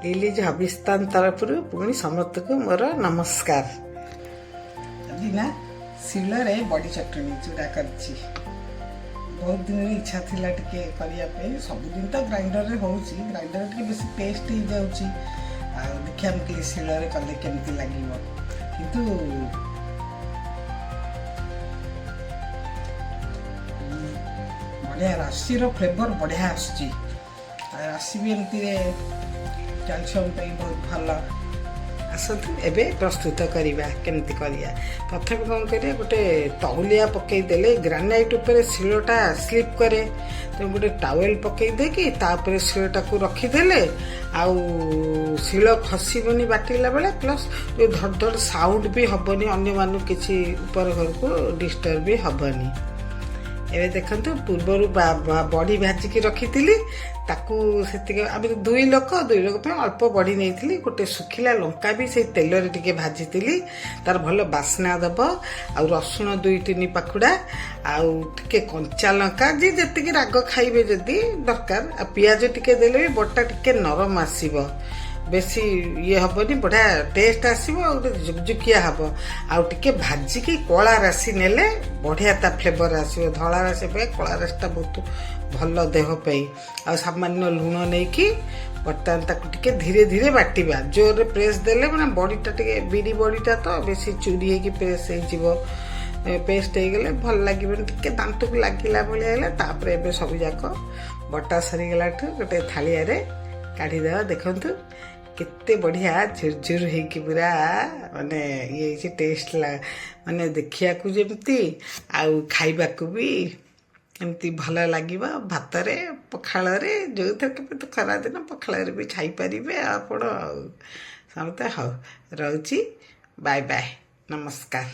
Lilies हबिस्तान तरफ पुणी समस्त को मोर नमस्कार। आज ना शिल बड़ी चटनी चूड़ा कर बहुत दिन इच्छा थिला टिके करने सबुदिन तो ग्राइंडर रे होउची ग्राइंडर टिके बेसी पेस्ट हो जाउची आ देखिया हम शिल रे कले केमती लागिवो किंतु बढ़िया राशि रो फ्लेवर बढ़िया आसची राशि भी एमती कैल्शियम बहुत भल आसतु एबे प्रस्तुत करवा केमती करिया प्रथम कौन करिया गोटे तौलिया पकईदेले ग्रानाइट उपर शिलटा स्लीप करे तो गोटे टावेल पकईदे कि तापर शिलटा को रखीदेले आउ शिल खसबनी बाटिला बेले प्लस जो धड़ धड़ साउंड भी हबनी अन्य मानु किसी ऊपर घर को डिस्टर्ब भी हबनी। एवं देखते पूर्वर बड़ी भाजिकी रखी ताकू से आम दुई लोक अल्प बड़ी नहीं गोटे सुखिला लंका भी से तेल रे भाजी तार भल बास्ना दब आ रसुण 2-3 पाखुड़ा आउ टे कंचा लंका जी जी राग खाइबे जदि दरकार आ पियाज टिके देले भी बटा टिके नरम आसीबो बेसी ये हबनी बढ़िया टेस्ट आसीबो आ जुकजुकिया हबो आ टिके भाजिकी कला राशि नेले बढ़िया ता फ्लेवर आसीबो धला राशि पे कला राशिटा बहुत भल देह पे आ सामान्य लुण नहीं कि बर्तमान ताकू टिके धीरे धीरे बाटिबा जोर प्रेस देले माने बॉडीटा टिके बिरी बॉडीटा तो बेसी चूरी हेकी प्रेस हे जिवो पेस्ट हो गले भल लगे टिके दांत को लागिला भाया तापर एबे सब जाक बटा सरी गला गोटे थालिया रे काढ़ी देवा देखंतु केते बढ़िया झुरझुर होगी पूरा माने ये टेस्ट माने देखिया को जमती आउ खाइबा को भी एमती भल लगे भात रे पखाल रे जो थे तो खरा दिन पखाल रे भी खाई पारे आपण समझते हाँ रोची बाय बाय नमस्कार।